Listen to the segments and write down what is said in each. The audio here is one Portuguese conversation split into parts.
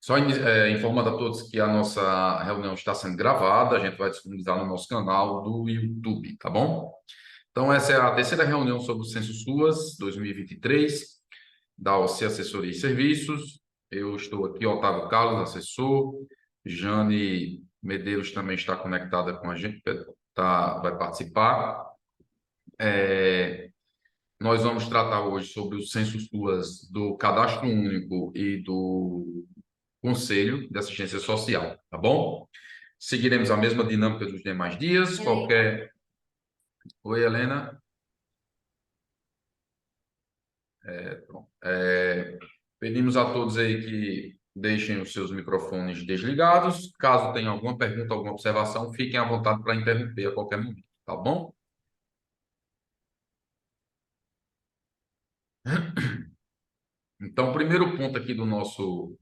Só informando a todos que a nossa reunião está sendo gravada, a gente vai disponibilizar no nosso canal do YouTube, tá bom? Então, essa é a terceira reunião sobre o Censo SUAS 2023, da OC Assessoria e Serviços. Eu estou aqui, Otávio Carlos, assessor. Jane Medeiros também está conectada com a gente, vai participar. Nós vamos tratar hoje sobre o Censo SUAS do Cadastro Único e do Conselho de Assistência Social, tá bom? Seguiremos a mesma dinâmica dos demais dias. Qualquer. Oi, Helena. Pronto. Pedimos a todos aí que deixem os seus microfones desligados. Caso tenha alguma pergunta, alguma observação, fiquem à vontade para interromper a qualquer momento, tá bom? Então, o primeiro ponto aqui do nosso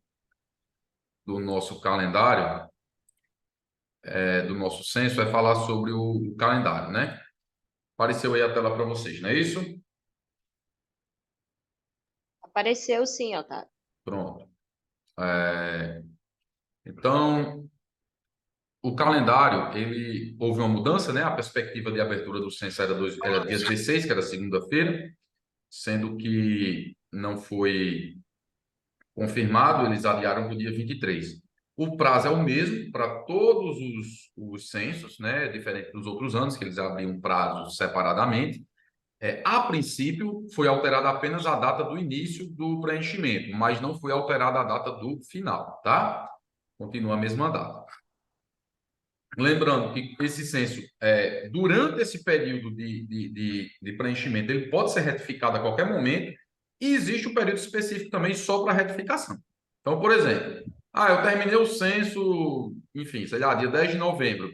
calendário, do nosso censo, é falar sobre o calendário, né? Apareceu aí a tela para vocês, não é isso? Apareceu sim, Otávio. Pronto. Então, o calendário, houve uma mudança, né? A perspectiva de abertura do censo era dia 16, que era segunda-feira, sendo que não foi confirmado, eles adiaram para o dia 23. O prazo é o mesmo para todos os censos, né? Diferente dos outros anos, que eles abriam prazos separadamente. A princípio, foi alterada apenas a data do início do preenchimento, mas não foi alterada a data do final, tá? Continua a mesma data. Lembrando que esse censo, durante esse período de preenchimento, ele pode ser retificado a qualquer momento e existe um período específico também só para retificação. Então, por exemplo, eu terminei o censo, enfim, sei lá, dia 10 de novembro,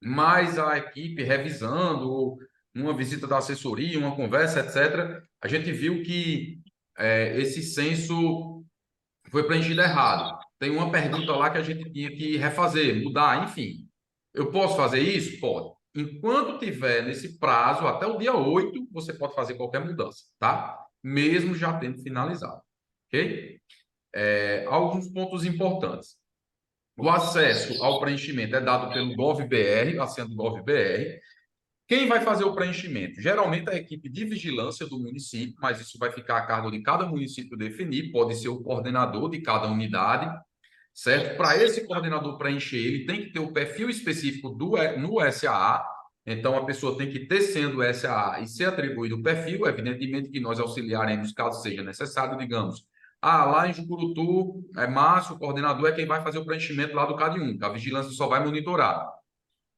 mas a equipe revisando, uma visita da assessoria, uma conversa, etc., a gente viu que esse censo foi preenchido errado. Tem uma pergunta lá que a gente tinha que refazer, mudar, enfim. Eu posso fazer isso? Pode. Enquanto tiver nesse prazo, até o dia 8, você pode fazer qualquer mudança, tá? Mesmo já tendo finalizado, ok? Alguns pontos importantes. O acesso ao preenchimento é dado pelo GovBR, a senha do GovBR. Quem vai fazer o preenchimento? Geralmente a equipe de vigilância do município, mas isso vai ficar a cargo de cada município definir, pode ser o coordenador de cada unidade, certo? Para esse coordenador preencher, ele tem que ter o perfil específico no SAA, então a pessoa tem que ter sendo o SAA e ser atribuído o perfil, evidentemente que nós auxiliaremos caso seja necessário, digamos, lá em Jucurutu, Márcio, o coordenador é quem vai fazer o preenchimento lá do CAD único, a vigilância só vai monitorar.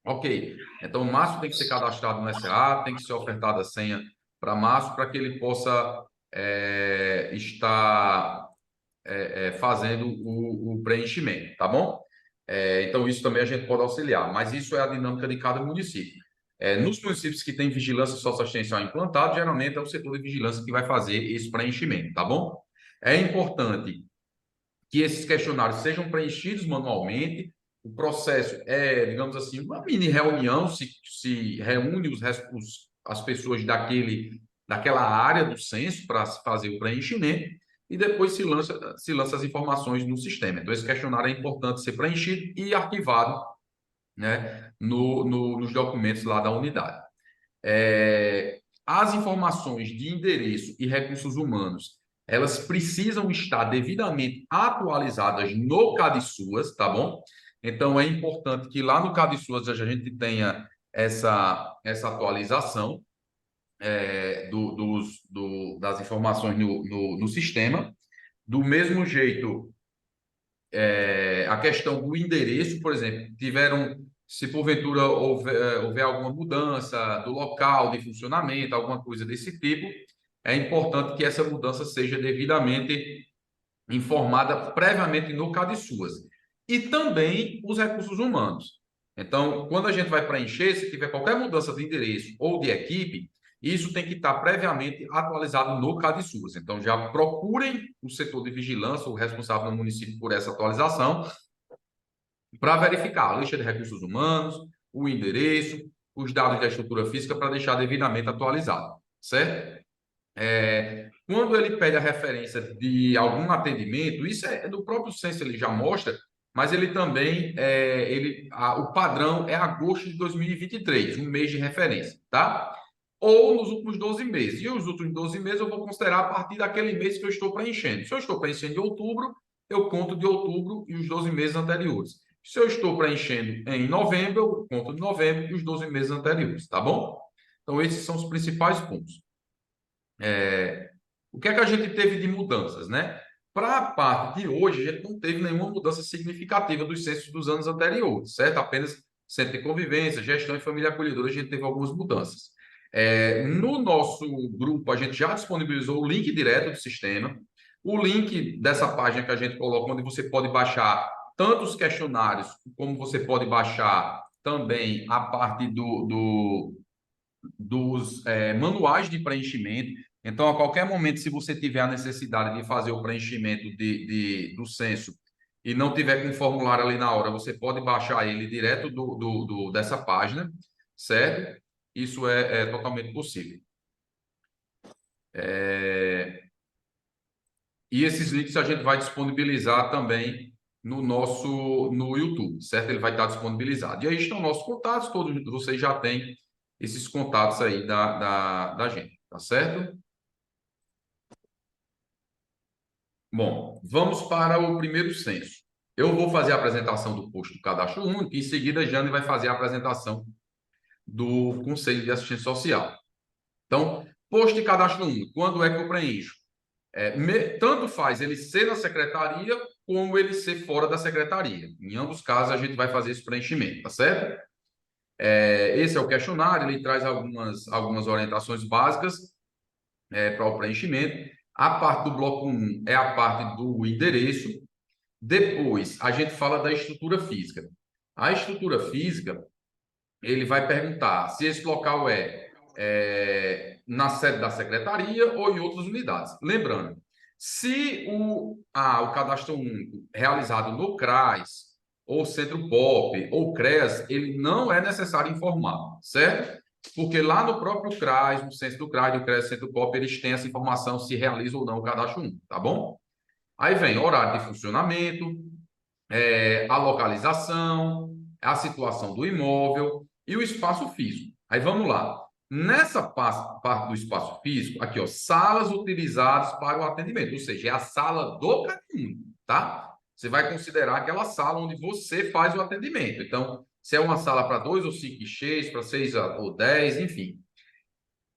Ok, então o Márcio tem que ser cadastrado no SA, tem que ser ofertada a senha para Márcio para que ele possa estar fazendo o preenchimento, tá bom? Então isso também a gente pode auxiliar, mas isso é a dinâmica de cada município. Nos municípios que têm vigilância socioassistencial implantado, geralmente é o setor de vigilância que vai fazer esse preenchimento, tá bom? É importante que esses questionários sejam preenchidos manualmente. O processo digamos assim, uma mini reunião, se reúne as pessoas daquela área do censo para fazer o preenchimento e depois se lança as informações no sistema. Então, esse questionário é importante ser preenchido e arquivado, né, nos documentos lá da unidade. As informações de endereço e recursos humanos, elas precisam estar devidamente atualizadas no CADSUAS, tá bom? Então, é importante que lá no CADSUAS a gente tenha essa atualização das informações no sistema. Do mesmo jeito, a questão do endereço, por exemplo, se porventura houver alguma mudança do local de funcionamento, alguma coisa desse tipo, é importante que essa mudança seja devidamente informada previamente no CADSUAS. E também os recursos humanos. Então, quando a gente vai preencher, se tiver qualquer mudança de endereço ou de equipe, isso tem que estar previamente atualizado no CADSUAS. Então, já procurem o setor de vigilância, o responsável no município por essa atualização, para verificar a lista de recursos humanos, o endereço, os dados da estrutura física, para deixar devidamente atualizado, certo? Quando ele pede a referência de algum atendimento, isso é do próprio censo, ele já mostra, mas ele também, o padrão é agosto de 2023, um mês de referência, tá? Ou nos últimos 12 meses. E os últimos 12 meses eu vou considerar a partir daquele mês que eu estou preenchendo. Se eu estou preenchendo de outubro, eu conto de outubro e os 12 meses anteriores. Se eu estou preenchendo em novembro, eu conto de novembro e os 12 meses anteriores, tá bom? Então, esses são os principais pontos. O que é que a gente teve de mudanças, né? Para a parte de hoje, a gente não teve nenhuma mudança significativa dos censos dos anos anteriores, certo? Apenas centro de convivência, gestão e família acolhedora, a gente teve algumas mudanças. No nosso grupo, a gente já disponibilizou o link direto do sistema, o link dessa página que a gente coloca, onde você pode baixar tanto os questionários, como você pode baixar também a parte dos manuais de preenchimento. Então, a qualquer momento, se você tiver a necessidade de fazer o preenchimento do censo e não tiver com o formulário ali na hora, você pode baixar ele direto dessa página, certo? Isso é totalmente possível. E esses links a gente vai disponibilizar também no YouTube, certo? Ele vai estar disponibilizado. E aí estão nossos contatos, todos vocês já têm esses contatos aí da gente, tá certo? Bom, vamos para o primeiro censo. Eu vou fazer a apresentação do posto do cadastro único e em seguida a Jane vai fazer a apresentação do Conselho de Assistência Social. Então, posto de cadastro único, quando é que eu preencho? Tanto faz ele ser na secretaria como ele ser fora da secretaria. Em ambos casos, a gente vai fazer esse preenchimento, tá certo? Esse é o questionário, ele traz algumas orientações básicas para o preenchimento. A parte do bloco 1 é a parte do endereço. Depois, a gente fala da estrutura física. A estrutura física, ele vai perguntar se esse local na sede da secretaria ou em outras unidades. Lembrando, se o cadastro único realizado no CRAS, ou Centro POP, ou CREAS, ele não é necessário informar, certo? Porque lá no próprio CRAS, no centro do CRAS, do CREAS, Centro POP, eles têm essa informação se realiza ou não o cadastro único, tá bom? Aí vem horário de funcionamento, a localização, a situação do imóvel e o espaço físico. Aí vamos lá. Nessa parte do espaço físico, aqui, ó, salas utilizadas para o atendimento, ou seja, é a sala do caminho, tá? Você vai considerar aquela sala onde você faz o atendimento. Então, se é uma sala para 2 ou 5 guichês, para 6 ou 10, enfim.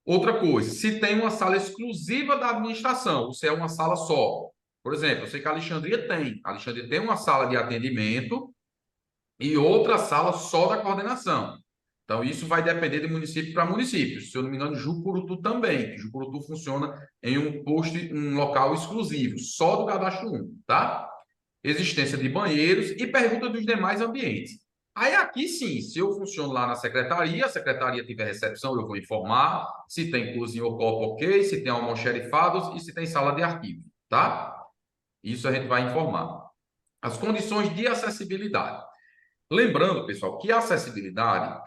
Outra coisa, se tem uma sala exclusiva da administração, ou se é uma sala só. Por exemplo, eu sei que a Alexandria tem. A Alexandria tem uma sala de atendimento e outra sala só da coordenação. Então, isso vai depender de município para município. Se eu não me engano, Jucurutu também. Jucurutu funciona em um local exclusivo, só do cadastro único, tá? Existência de banheiros e pergunta dos demais ambientes. Aí aqui sim, se eu funciono lá na secretaria, a secretaria tiver recepção, eu vou informar se tem cozinha ou copo ok, se tem almoxerifados e se tem sala de arquivo, tá? Isso a gente vai informar. As condições de acessibilidade. Lembrando, pessoal, que a acessibilidade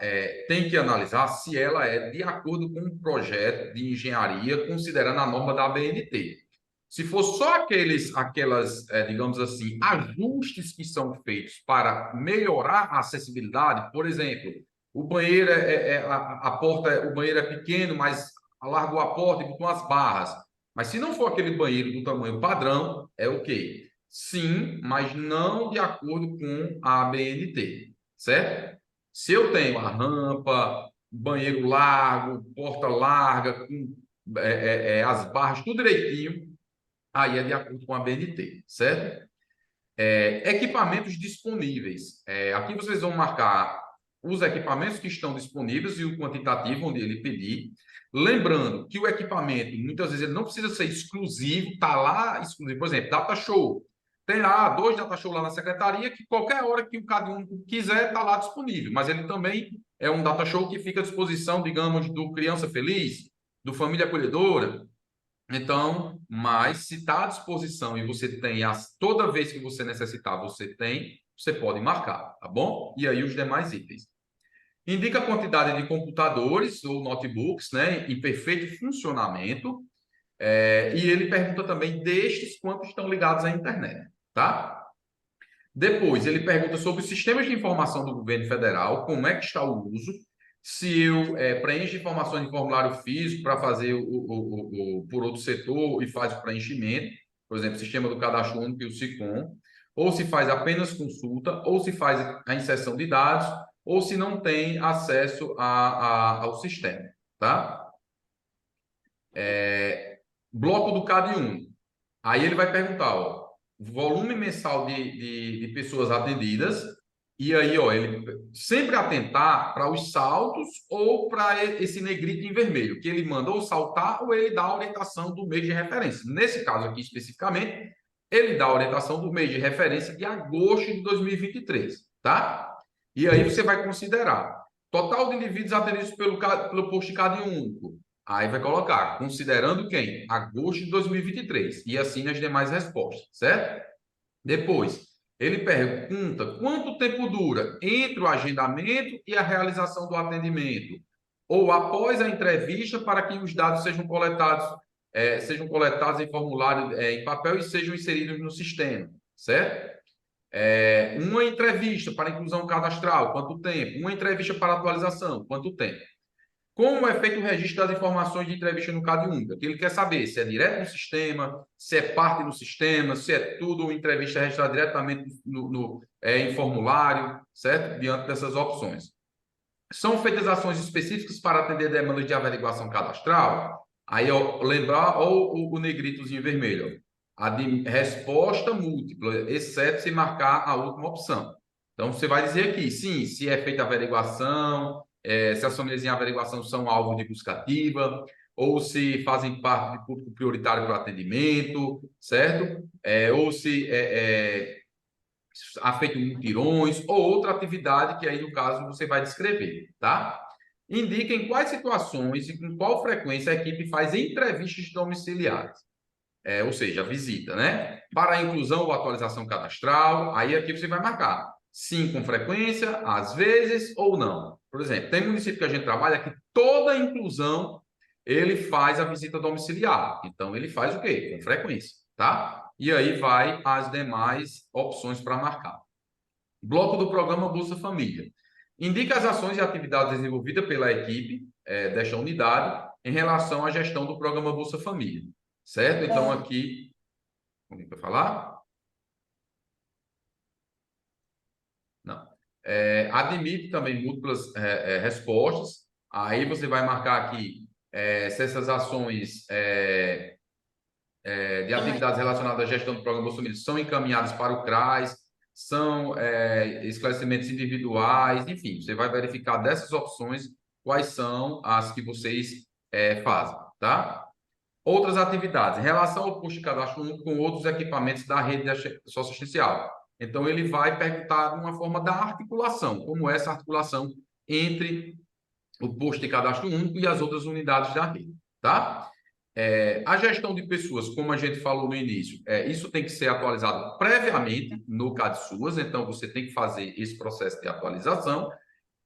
tem que analisar se ela é de acordo com um projeto de engenharia, considerando a norma da ABNT. Se for só aquelas, digamos assim, ajustes que são feitos para melhorar a acessibilidade, por exemplo, o banheiro o banheiro é pequeno, mas alargou a porta e botou as barras. Mas se não for aquele banheiro do tamanho padrão, é o quê? Sim, mas não de acordo com a ABNT, certo? Se eu tenho a rampa, banheiro largo, porta larga, com as barras, tudo direitinho, aí é de acordo com a ABNT, certo? Equipamentos disponíveis. Aqui vocês vão marcar os equipamentos que estão disponíveis e o quantitativo onde ele pedir. Lembrando que o equipamento, muitas vezes, ele não precisa ser exclusivo, está lá exclusivo. Por exemplo, data show. Tem lá 2 data show lá na secretaria, que qualquer hora que cada um quiser, está lá disponível. Mas ele também é um data show que fica à disposição, digamos, do Criança Feliz, do Família Acolhedora. Então, mas se está à disposição e você tem toda vez que você necessitar, você pode marcar, tá bom? E aí os demais itens. Indica a quantidade de computadores ou notebooks, né, em perfeito funcionamento. E ele pergunta também destes quantos estão ligados à internet, tá? Depois, ele pergunta sobre os sistemas de informação do governo federal, como é que está o uso, se eu preencho informações em formulário físico para fazer por outro setor e faz o preenchimento, por exemplo, o sistema do cadastro único e o SICOM, ou se faz apenas consulta, ou se faz a inserção de dados, ou se não tem acesso ao sistema, tá? Bloco do CAD1. Aí ele vai perguntar, ó, volume mensal de pessoas atendidas, e aí, ó, ele sempre atentar para os saltos ou para esse negrito em vermelho, que ele manda ou saltar ou ele dá a orientação do mês de referência. Nesse caso aqui, especificamente, ele dá a orientação do mês de referência de agosto de 2023, tá? E aí você vai considerar total de indivíduos atendidos pelo posto de CAD único. Aí vai colocar, considerando quem? Agosto de 2023. E assim nas demais respostas, certo? Depois, ele pergunta quanto tempo dura entre o agendamento e a realização do atendimento, ou após a entrevista, para que os dados sejam coletados em formulário em papel e sejam inseridos no sistema, certo? Uma entrevista para inclusão cadastral, quanto tempo? Uma entrevista para atualização, quanto tempo? Como é feito o registro das informações de entrevista no CAD única? Que ele quer saber se é direto no sistema, se é parte do sistema, se é tudo entrevista registrada diretamente em formulário, certo? Diante dessas opções. São feitas ações específicas para atender demandas de averiguação cadastral? Aí, ó, lembrar, ou o negritozinho vermelho, ó, a de resposta múltipla, exceto se marcar a última opção. Então, você vai dizer aqui, sim, se é feita a averiguação, se as famílias em averiguação são alvo de busca ativa, ou se fazem parte de público prioritário para o atendimento, certo? Ou se há feito mutirões ou outra atividade que aí, no caso, você vai descrever, tá? Indica em quais situações e com qual frequência a equipe faz entrevistas domiciliares, ou seja, visita, né? Para a inclusão ou atualização cadastral, aí aqui você vai marcar sim com frequência, às vezes ou não. Por exemplo, tem município que a gente trabalha que toda inclusão ele faz a visita domiciliar. Então, ele faz o quê? Com frequência, tá? E aí vai as demais opções para marcar. Bloco do programa Bolsa Família. Indica as ações e atividades desenvolvidas pela equipe desta unidade em relação à gestão do programa Bolsa Família. Certo? Então, aqui, como para falar? Não. Admite também múltiplas respostas. Aí você vai marcar aqui se essas ações de atividades relacionadas à gestão do programa Bolsa Família são encaminhadas para o CRAS, são esclarecimentos individuais, enfim, você vai verificar dessas opções quais são as que vocês fazem, tá? Outras atividades, em relação ao posto de cadastro único com outros equipamentos da rede socioassistencial. Então, ele vai perguntar de uma forma da articulação, como é essa articulação entre o posto de cadastro único e as outras unidades da rede, tá? A gestão de pessoas, como a gente falou no início, isso tem que ser atualizado previamente no CADSUAS, então você tem que fazer esse processo de atualização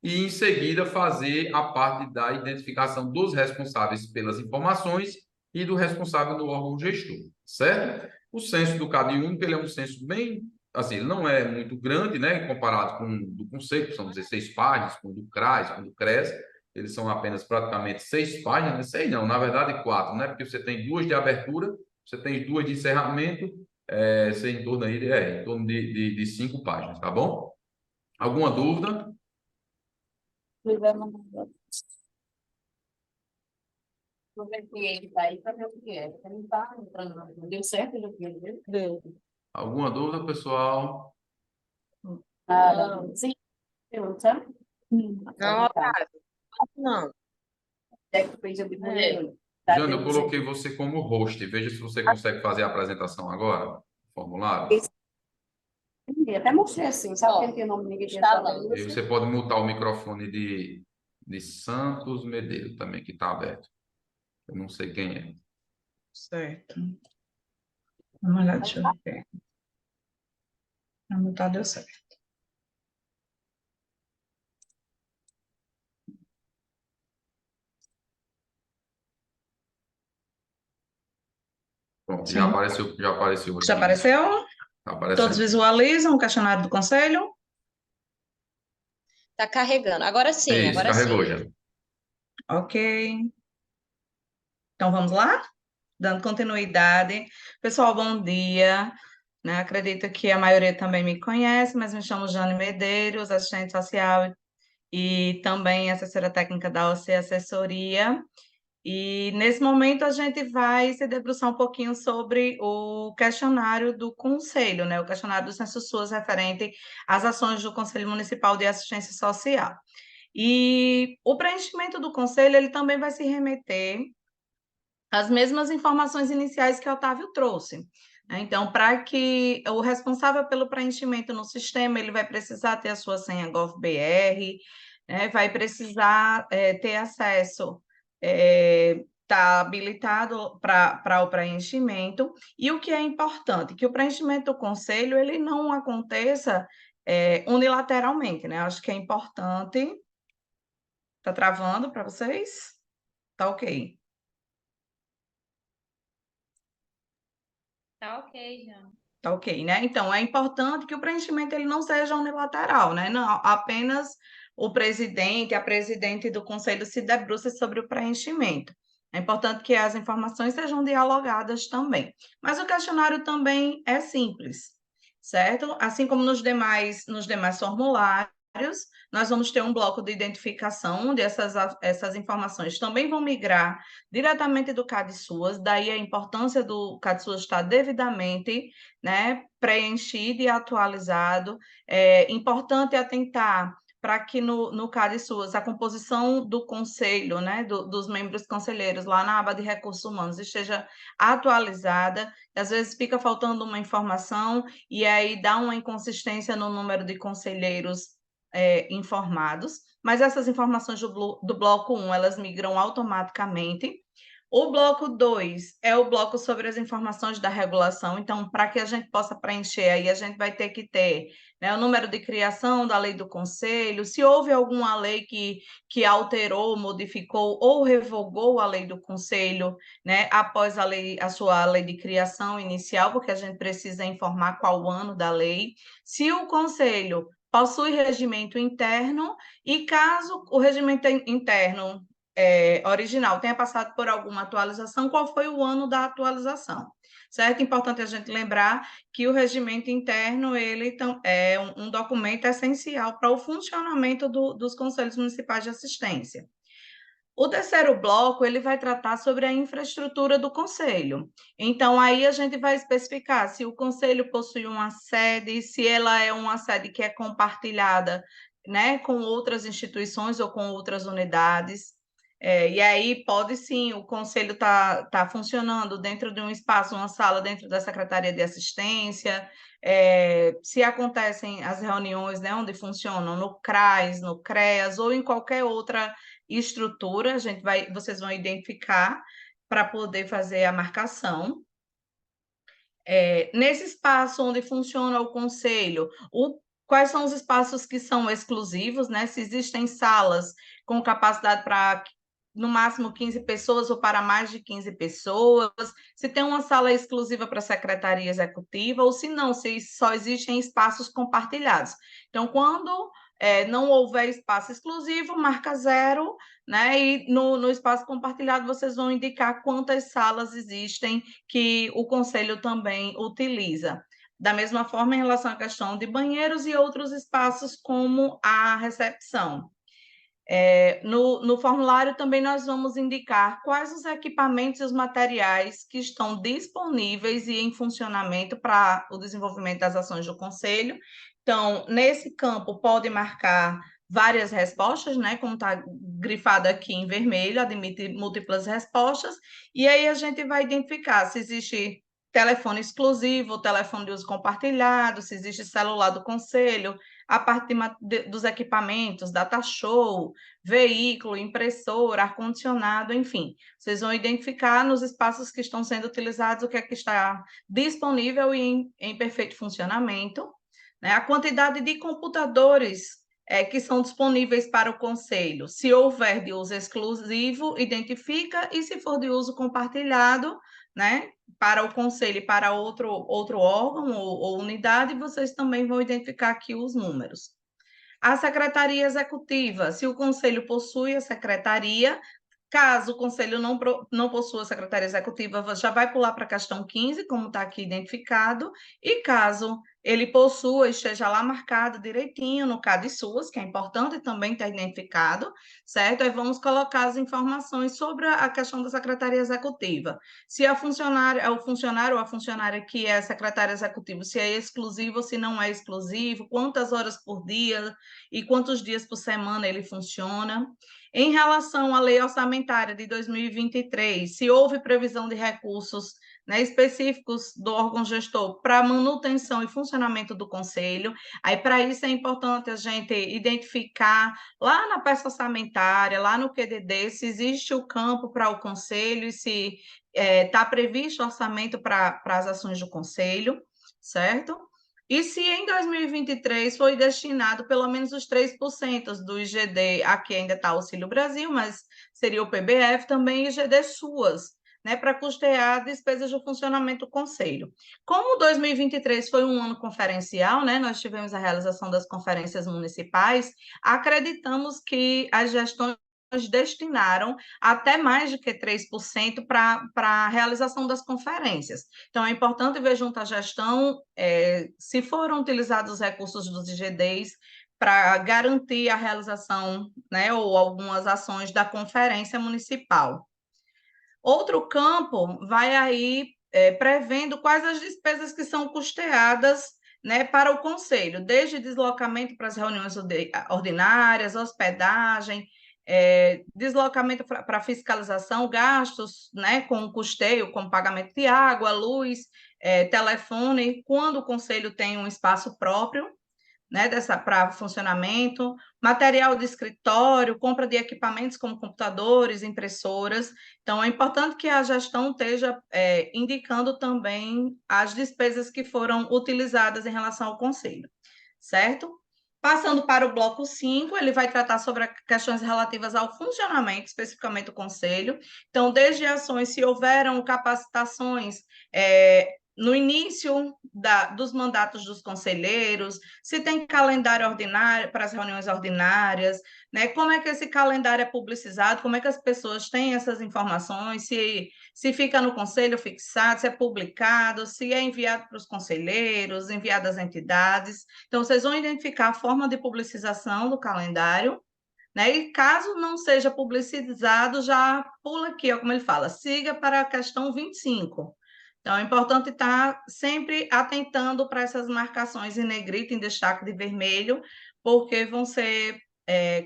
e, em seguida, fazer a parte da identificação dos responsáveis pelas informações e do responsável no órgão gestor, certo? O censo do CAD único, ele é um censo bem, assim, ele não é muito grande, né, comparado com o do Conselho, que são 16 páginas, com o do CRAS, com o do CRES, eles são apenas praticamente 6 páginas, né? 6 não, na verdade 4, né? Porque você tem 2 de abertura, você tem 2 de encerramento, você em torno aí, em torno de 5 páginas, tá bom? Alguma dúvida? Vou ver que ele tá aí para ver o que é. Ele não tá entrando, não deu certo o que ele deu. Alguma dúvida, pessoal? Sim, pergunta. Não, Otávio, não. É que fez eu mulher. Jana, eu coloquei você como host. Veja se você consegue fazer a apresentação agora, formulário. Até mostrei assim, sabe quem tem o nome de ninguém está lá? E você pode mutar o microfone de Santos Medeiros também, que está aberto. Eu não sei quem é. Certo. Vamos lá, deixa eu ver. Não tá, deu certo. Pronto, Sim. já apareceu Já aqui. apareceu? Tá Todos aparecendo. visualizam o questionário do conselho? Tá carregando. Agora sim, Isso, agora sim. carregou já. Ok. Então, vamos lá? Dando continuidade. Pessoal, bom dia. Né? Acredito que a maioria também me conhece, mas me chamo Jane Medeiros, assistente social e também assessora técnica da OC Assessoria. E nesse momento a gente vai se debruçar um pouquinho sobre o questionário do Conselho, né? O questionário do Censo SUS referente às ações do Conselho Municipal de Assistência Social. E o preenchimento do Conselho, ele também vai se remeter às mesmas informações iniciais que o Otávio trouxe, né? Então, para que o responsável pelo preenchimento no sistema, ele vai precisar ter a sua senha GovBR, né? Vai precisar ter acesso, está habilitado para o preenchimento, e o que é importante, que o preenchimento do conselho, ele não aconteça unilateralmente, né? Acho que é importante. Está travando para vocês? Tá ok. Tá ok, já. Tá ok, né? Então, é importante que o preenchimento ele não seja unilateral, né? Não, apenas o presidente, a presidente do conselho se debruce sobre o preenchimento. É importante que as informações sejam dialogadas também. Mas o questionário também é simples, certo? Assim como nos demais formulários, nós vamos ter um bloco de identificação, onde essas informações também vão migrar diretamente do CAD-SUAS, daí a importância do CAD-SUAS estar devidamente, né, preenchido e atualizado. É importante atentar para que no CAD-SUAS a composição do conselho, né, dos membros conselheiros lá na aba de recursos humanos esteja atualizada. Às vezes fica faltando uma informação e aí dá uma inconsistência no número de conselheiros informados, mas essas informações do bloco 1, elas migram automaticamente. O bloco 2 é o bloco sobre as informações da regulação. Então, para que a gente possa preencher aí, a gente vai ter que ter, né, o número de criação da lei do conselho, se houve alguma lei que alterou, modificou ou revogou a lei do conselho, né, após a sua lei de criação inicial, porque a gente precisa informar qual o ano da lei. Se o conselho possui regimento interno e caso o regimento interno original tenha passado por alguma atualização, qual foi o ano da atualização, certo? Importante a gente lembrar que o regimento interno ele é um documento essencial para o funcionamento dos conselhos municipais de assistência. O terceiro bloco, ele vai tratar sobre a infraestrutura do conselho. Então, aí a gente vai especificar se o conselho possui uma sede, se ela é uma sede que é compartilhada, né, com outras instituições ou com outras unidades. E aí pode sim, o conselho tá funcionando dentro de um espaço, uma sala dentro da Secretaria de Assistência, se acontecem as reuniões, né, onde funcionam no CRAS, no CREAS ou em qualquer outra estrutura, vocês vão identificar para poder fazer a marcação. Nesse espaço onde funciona o conselho, quais são os espaços que são exclusivos, né? Se existem salas com capacidade para no máximo 15 pessoas ou para mais de 15 pessoas, se tem uma sala exclusiva para a secretaria executiva, ou se não, se só existem espaços compartilhados. Então, quando não houver espaço exclusivo, marca 0, né? E no espaço compartilhado vocês vão indicar quantas salas existem que o conselho também utiliza. Da mesma forma, em relação à questão de banheiros e outros espaços, como a recepção. No formulário também nós vamos indicar quais os equipamentos e os materiais que estão disponíveis e em funcionamento para o desenvolvimento das ações do Conselho. Então, nesse campo, pode marcar várias respostas, né? Como está grifado aqui em vermelho, admite múltiplas respostas, e aí a gente vai identificar se existe telefone exclusivo, telefone de uso compartilhado, se existe celular do Conselho, a parte dos equipamentos, data show, veículo, impressora, ar-condicionado, enfim. Vocês vão identificar nos espaços que estão sendo utilizados o que é que está disponível e em perfeito funcionamento, né? A quantidade de computadores que são disponíveis para o conselho. Se houver de uso exclusivo, identifica, e se for de uso compartilhado, né, para o conselho e para outro órgão ou unidade, vocês também vão identificar aqui os números. A secretaria executiva, se o conselho possui a secretaria, caso o conselho não possua a secretaria executiva, já vai pular para a questão 15, como está aqui identificado, e caso ele possua, esteja lá marcado direitinho no CAD SUAS, que é importante também ter identificado, certo? Aí vamos colocar as informações sobre a questão da secretaria executiva. Se o funcionário ou a funcionária que é secretária executiva, se é exclusivo ou se não é exclusivo, quantas horas por dia e quantos dias por semana ele funciona. Em relação à lei orçamentária de 2023, se houve previsão de recursos, né, específicos do órgão gestor para manutenção e funcionamento do conselho, aí para isso é importante a gente identificar lá na peça orçamentária, lá no QDD, se existe o campo para o conselho e se está previsto orçamento para as ações do conselho, certo? E se em 2023 foi destinado pelo menos os 3% do IGD, aqui ainda está Auxílio Brasil, mas seria o PBF também e IGD SUAS, né, para custear despesas do funcionamento do Conselho. Como 2023 foi um ano conferencial, né, nós tivemos a realização das conferências municipais, acreditamos que as gestões destinaram até mais do que 3% para a realização das conferências. Então, é importante ver junto à gestão se foram utilizados os recursos dos IGDs para garantir a realização, né, ou algumas ações da conferência municipal. Outro campo vai aí prevendo quais as despesas que são custeadas, né, para o conselho, desde deslocamento para as reuniões ordinárias, hospedagem, deslocamento para fiscalização, gastos, né, com custeio, como pagamento de água, luz, telefone, quando o conselho tem um espaço próprio, né, para funcionamento, material de escritório, compra de equipamentos como computadores, impressoras. Então, é importante que a gestão esteja indicando também as despesas que foram utilizadas em relação ao conselho, certo? Passando para o bloco 5, ele vai tratar sobre questões relativas ao funcionamento, especificamente do conselho. Então, desde ações, se houveram capacitações no início dos mandatos dos conselheiros, se tem calendário ordinário para as reuniões ordinárias, né? Como é que esse calendário é publicizado, como é que as pessoas têm essas informações, se fica no conselho fixado, se é publicado, se é enviado para os conselheiros, enviado às entidades. Então, vocês vão identificar a forma de publicização do calendário, né? E caso não seja publicizado, já pula aqui, ó, como ele fala, siga para a questão 25. Então, é importante estar sempre atentando para essas marcações em negrito, em destaque de vermelho, porque vão ser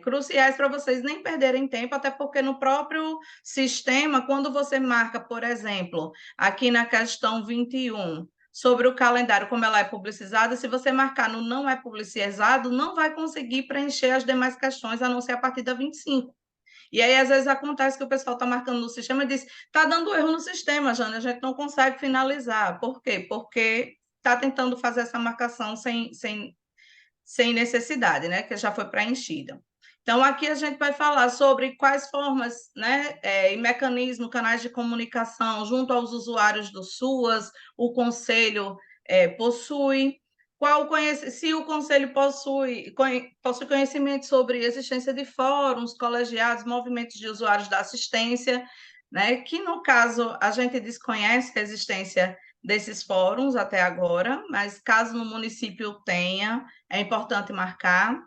cruciais para vocês nem perderem tempo, até porque no próprio sistema, quando você marca, por exemplo, aqui na questão 21, sobre o calendário, como ela é publicizada, se você marcar no não é publicizado, não vai conseguir preencher as demais questões, a não ser a partir da 25. E aí, às vezes, acontece que o pessoal está marcando no sistema e diz, está dando erro no sistema, Jane, a gente não consegue finalizar. Por quê? Porque está tentando fazer essa marcação sem necessidade, né? Que já foi preenchida. Então, aqui a gente vai falar sobre quais formas, né, e mecanismos, canais de comunicação junto aos usuários do SUAS, o Conselho possui, se o Conselho possui conhecimento sobre a existência de fóruns, colegiados, movimentos de usuários da assistência, né, que, no caso, a gente desconhece a existência desses fóruns até agora, mas caso no município tenha, é importante marcar.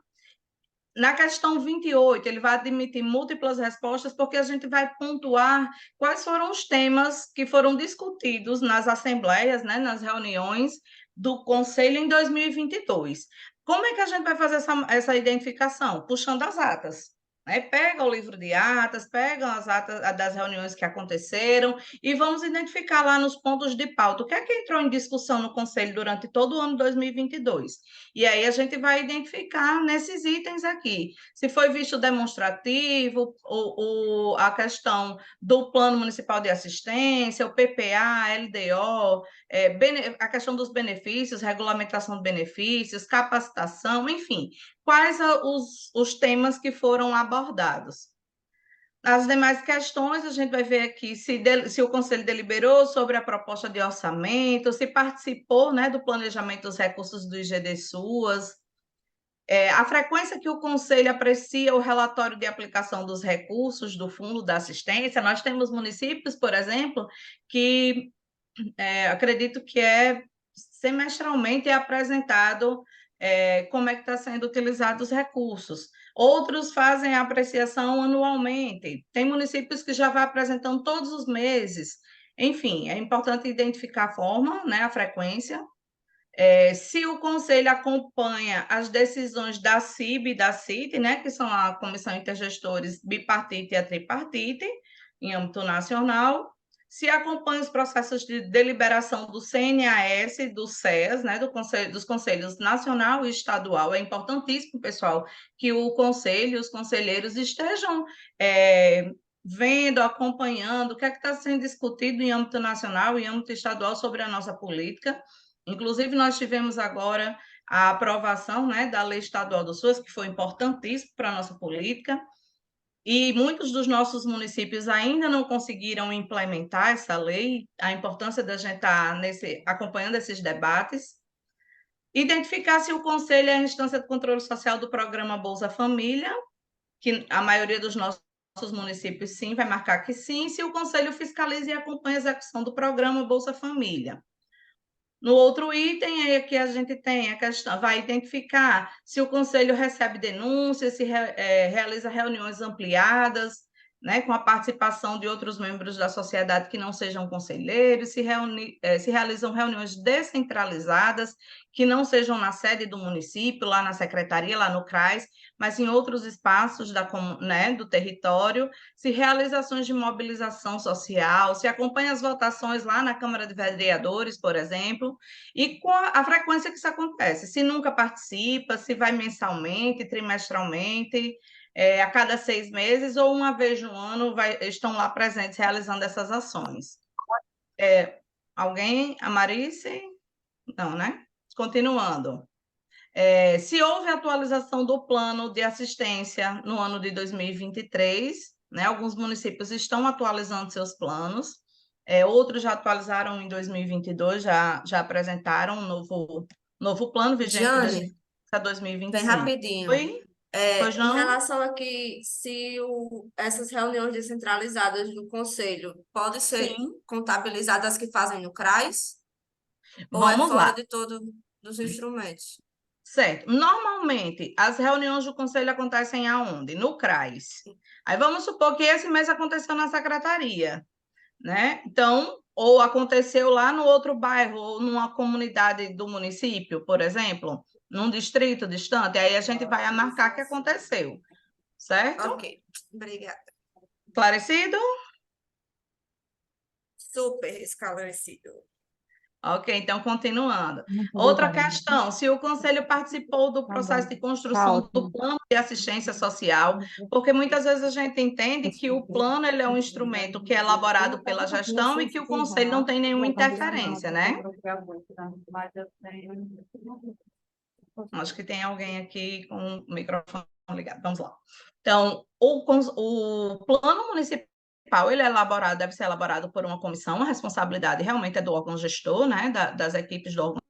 Na questão 28, ele vai admitir múltiplas respostas, porque a gente vai pontuar quais foram os temas que foram discutidos nas assembleias, né, nas reuniões do Conselho em 2022. Como é que a gente vai fazer essa identificação? Puxando as atas. Né? Pega o livro de atas, pega as atas das reuniões que aconteceram e vamos identificar lá nos pontos de pauta o que é que entrou em discussão no Conselho durante todo o ano 2022. E aí a gente vai identificar nesses itens aqui, se foi visto demonstrativo, a questão do Plano Municipal de Assistência, o PPA, LDO, a questão dos benefícios, regulamentação de benefícios, capacitação, enfim, quais os temas que foram abordados. As demais questões, a gente vai ver aqui se o Conselho deliberou sobre a proposta de orçamento, se participou, né, do planejamento dos recursos do IGD-SUAS, a frequência que o Conselho aprecia o relatório de aplicação dos recursos do Fundo da Assistência. Nós temos municípios, por exemplo, que acredito que semestralmente é apresentado como é que está sendo utilizados os recursos. Outros fazem a apreciação anualmente. Tem municípios que já vai apresentando todos os meses. Enfim, é importante identificar a forma, né, a frequência. Se o Conselho acompanha as decisões da CIB e da CIT, né, que são a Comissão Intergestores Bipartite e a Tripartite, em âmbito nacional, se acompanha os processos de deliberação do CNAS, do CEAS, né, dos Conselhos Nacional e Estadual. É importantíssimo, pessoal, que o Conselho, os conselheiros estejam vendo, acompanhando o que é que está sendo discutido em âmbito nacional e em âmbito estadual sobre a nossa política. Inclusive, nós tivemos agora a aprovação, né, da Lei Estadual do SUAS, que foi importantíssimo para a nossa política, e muitos dos nossos municípios ainda não conseguiram implementar essa lei, a importância da gente estar acompanhando esses debates. Identificar se o Conselho é a instância de controle social do programa Bolsa Família, que a maioria dos nossos municípios, sim, vai marcar que sim, se o Conselho fiscaliza e acompanha a execução do programa Bolsa Família. No outro item, aqui a gente tem a questão, vai identificar se o Conselho recebe denúncias, se realiza reuniões ampliadas, né, com a participação de outros membros da sociedade que não sejam conselheiros, se realizam reuniões descentralizadas, que não sejam na sede do município, lá na secretaria, lá no CRAS, mas em outros espaços do território, se realizações de mobilização social, se acompanha as votações lá na Câmara de Vereadores, por exemplo, e com a frequência que isso acontece, se nunca participa, se vai mensalmente, trimestralmente, a cada 6 meses ou uma vez no ano estão lá presentes realizando essas ações. Alguém? A Marice? Não, né? Continuando. Se houve atualização do plano de assistência no ano de 2023, né? Alguns municípios estão atualizando seus planos, outros já atualizaram em 2022, já apresentaram um novo plano vigente Jane, para 2025. bem rapidinho. Oi? Pois Em não? relação aqui, se essas reuniões descentralizadas do Conselho podem ser Sim. contabilizadas as que fazem no CRAS? Ou é Vamos fora lá. de todos os instrumentos? Certo. Normalmente, as reuniões do Conselho acontecem aonde? No CRAS. Aí vamos supor que esse mês aconteceu na secretaria, né? Então, ou aconteceu lá no outro bairro, ou numa comunidade do município, por exemplo, num distrito distante, aí a gente vai marcar que aconteceu, certo? Ok, obrigada. Esclarecido? Super esclarecido. Ok, então continuando. Outra questão, se o Conselho participou do processo de construção do plano de assistência social, porque muitas vezes a gente entende que o plano ele é um instrumento que é elaborado pela gestão e que o Conselho não tem nenhuma interferência, né? Acho que tem alguém aqui com o microfone ligado. Vamos lá. Então, o plano municipal ele é elaborado, deve ser elaborado por uma comissão, a responsabilidade realmente é do órgão gestor, né, das equipes do órgão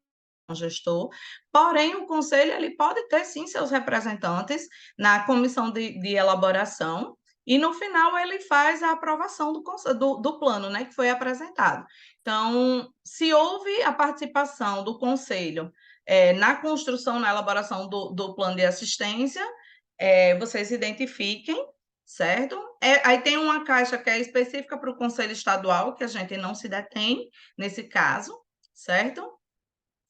gestor, porém o conselho ele pode ter sim seus representantes na comissão de elaboração e no final ele faz a aprovação do plano, né, que foi apresentado. Então, se houve a participação do conselho na construção, na elaboração do plano de assistência, vocês identifiquem, certo? Aí tem uma caixa que é específica para o Conselho Estadual, que a gente não se detém nesse caso, certo?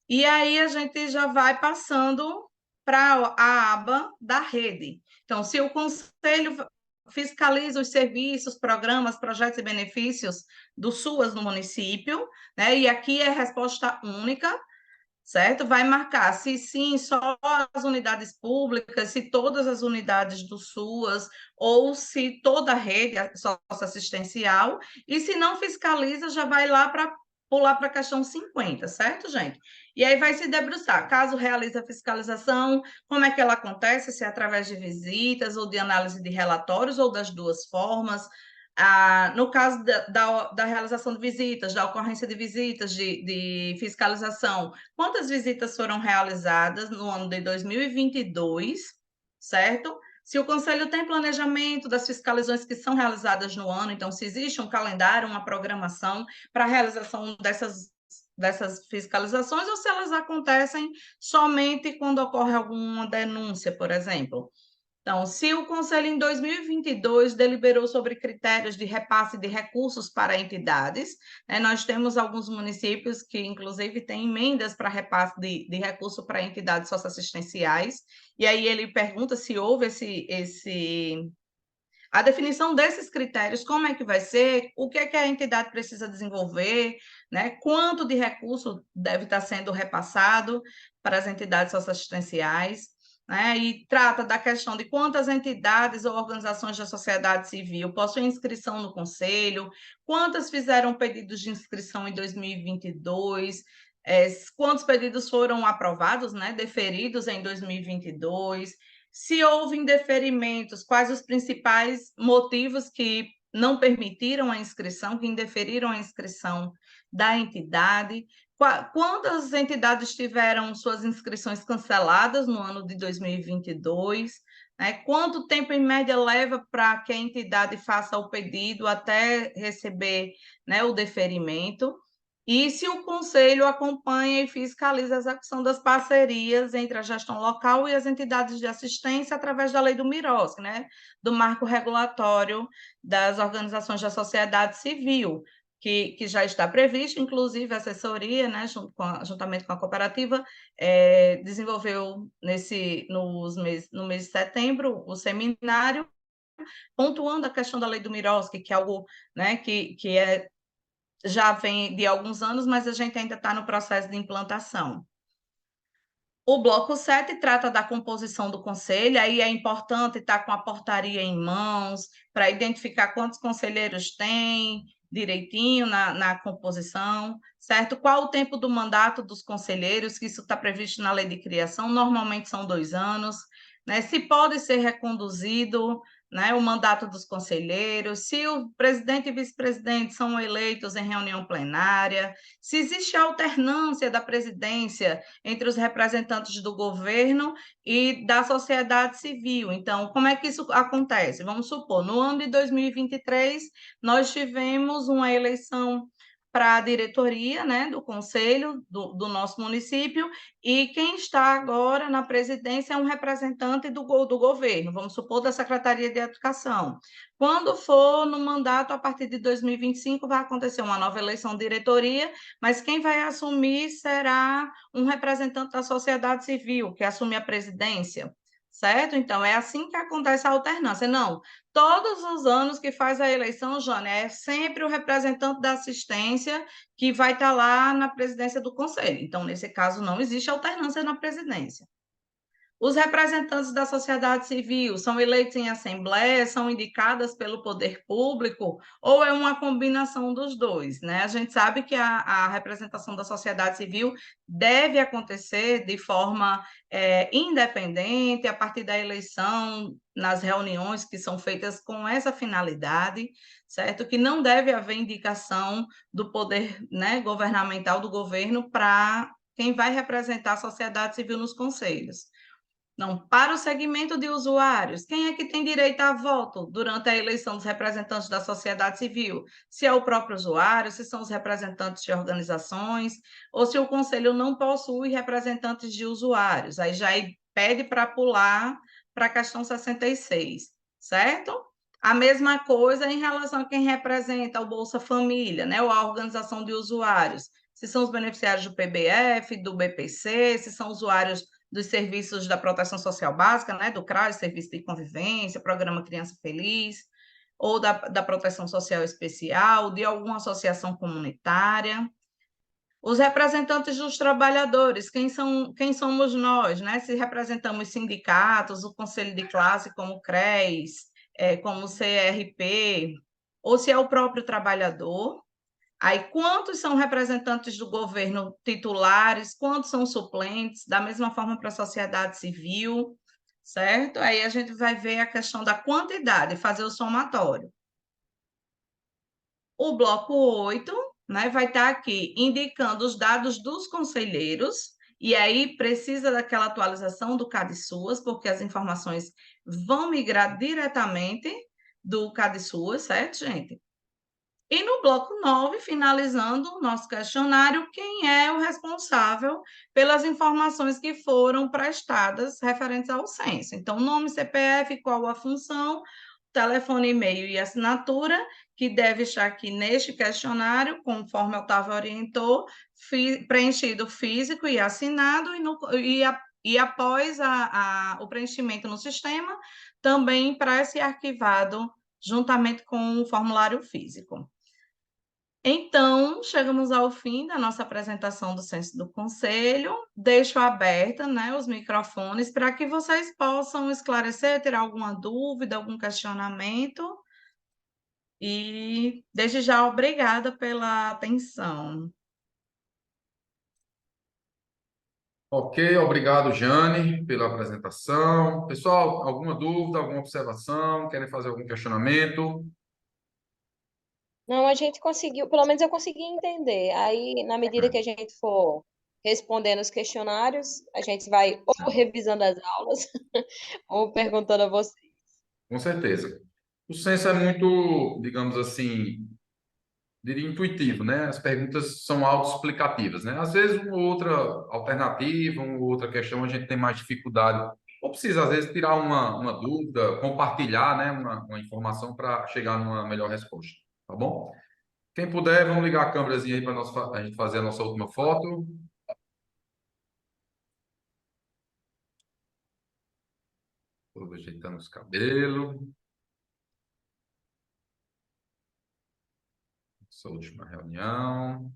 E aí a gente já vai passando para a aba da rede. Então, se o Conselho fiscaliza os serviços, programas, projetos e benefícios do SUAS no município, né? E aqui é resposta única, certo? Vai marcar se sim, só as unidades públicas, se todas as unidades do SUAS, ou se toda a rede socioassistencial, e se não fiscaliza, já vai lá para pular para a questão 50, certo, gente? E aí vai se debruçar, caso realize a fiscalização, como é que ela acontece, se é através de visitas ou de análise de relatórios, ou das duas formas. No caso da realização de visitas, da ocorrência de visitas, de fiscalização, quantas visitas foram realizadas no ano de 2022, certo? Se o Conselho tem planejamento das fiscalizações que são realizadas no ano, então, se existe um calendário, uma programação para a realização dessas fiscalizações, ou se elas acontecem somente quando ocorre alguma denúncia, por exemplo. Então, se o Conselho, em 2022, deliberou sobre critérios de repasse de recursos para entidades, né, nós temos alguns municípios que, inclusive, têm emendas para repasse de recurso para entidades socioassistenciais, e aí ele pergunta se houve a definição desses critérios, como é que vai ser, o que é que a entidade precisa desenvolver, né? Quanto de recurso deve estar sendo repassado para as entidades socioassistenciais, né? E trata da questão de quantas entidades ou organizações da sociedade civil possuem inscrição no Conselho, quantas fizeram pedidos de inscrição em 2022, quantos pedidos foram aprovados, né, deferidos em 2022, se houve indeferimentos, quais os principais motivos que não permitiram a inscrição, que indeferiram a inscrição da entidade, quantas entidades tiveram suas inscrições canceladas no ano de 2022, né? Quanto tempo, em média, leva para que a entidade faça o pedido até receber, né, o deferimento. E se o Conselho acompanha e fiscaliza a execução das parcerias entre a gestão local e as entidades de assistência através da lei do MIROSC, né? Do marco regulatório das organizações da sociedade civil, que já está previsto, inclusive a assessoria, né, juntamente com a cooperativa, desenvolveu no mês de setembro o seminário, pontuando a questão da lei do MIROSC, que é algo, né, que já vem de alguns anos, mas a gente ainda está no processo de implantação. O bloco 7 trata da composição do conselho, aí é importante estar com a portaria em mãos, para identificar quantos conselheiros tem direitinho na composição, certo? Qual o tempo do mandato dos conselheiros, que isso está previsto na lei de criação, normalmente são 2 anos, né? Se pode ser reconduzido, né, o mandato dos conselheiros, se o presidente e vice-presidente são eleitos em reunião plenária, se existe alternância da presidência entre os representantes do governo e da sociedade civil. Então, como é que isso acontece? Vamos supor, no ano de 2023, nós tivemos uma eleição para a diretoria, né, do conselho do nosso município, e quem está agora na presidência é um representante do governo, vamos supor, da Secretaria de Educação. Quando for no mandato, a partir de 2025, vai acontecer uma nova eleição de diretoria, mas quem vai assumir será um representante da sociedade civil, que assume a presidência, certo? Então, é assim que acontece a alternância. Não, todos os anos que faz a eleição, Jane, é sempre o representante da assistência que vai estar lá na presidência do conselho. Então, nesse caso, não existe alternância na presidência. Os representantes da sociedade civil são eleitos em assembleia, são indicadas pelo poder público, ou é uma combinação dos dois, né? A gente sabe que a representação da sociedade civil deve acontecer de forma independente, a partir da eleição, nas reuniões que são feitas com essa finalidade, certo? Que não deve haver indicação do poder, né, governamental do governo para quem vai representar a sociedade civil nos conselhos. Não, para o segmento de usuários, quem é que tem direito a voto durante a eleição dos representantes da sociedade civil? Se é o próprio usuário, se são os representantes de organizações, ou se o conselho não possui representantes de usuários. Aí já pede para pular para a questão 66, certo? A mesma coisa em relação a quem representa o Bolsa Família, né? Ou a organização de usuários. Se são os beneficiários do PBF, do BPC, se são usuários dos serviços da proteção social básica, né, do CRAS, Serviço de Convivência, Programa Criança Feliz, ou da proteção social especial, de alguma associação comunitária. Os representantes dos trabalhadores, quem somos nós, né? Se representamos sindicatos, o conselho de classe, como o CRES, como o CRP, ou se é o próprio trabalhador, Aí, quantos são representantes do governo titulares, quantos são suplentes, da mesma forma para a sociedade civil, certo? Aí a gente vai ver a questão da quantidade, fazer o somatório. O bloco 8, né, vai estar aqui indicando os dados dos conselheiros, e aí precisa daquela atualização do CADSUAS, porque as informações vão migrar diretamente do CADSUAS, certo, gente? E no bloco 9, finalizando o nosso questionário, quem é o responsável pelas informações que foram prestadas referentes ao censo. Então, nome, CPF, qual a função, telefone, e-mail e assinatura, que deve estar aqui neste questionário, conforme a Otávio orientou, preenchido físico e assinado, e após o preenchimento no sistema, também impresso e arquivado juntamente com o formulário físico. Então, chegamos ao fim da nossa apresentação do Censo do Conselho. Deixo aberta, né, os microfones para que vocês possam esclarecer, ter alguma dúvida, algum questionamento. E desde já, obrigada pela atenção. Ok, obrigado, Jane, pela apresentação. Pessoal, alguma dúvida, alguma observação? Querem fazer algum questionamento? Não, a gente conseguiu, pelo menos eu consegui entender. Aí, na medida que a gente for respondendo os questionários, a gente vai ou revisando as aulas ou perguntando a você. Com certeza. O censo é muito, digamos assim, diria intuitivo, né? As perguntas são autoexplicativas, né? Às vezes, uma ou outra alternativa, uma ou outra questão, a gente tem mais dificuldade. Ou precisa, às vezes, tirar uma dúvida, compartilhar, né? Uma informação para chegar numa melhor resposta. Tá bom? Quem puder, vamos ligar a câmerazinha aí para a gente fazer a nossa última foto. Estou ajeitando os cabelos. Essa última reunião.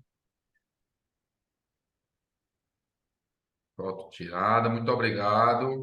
Foto tirada. Muito obrigado.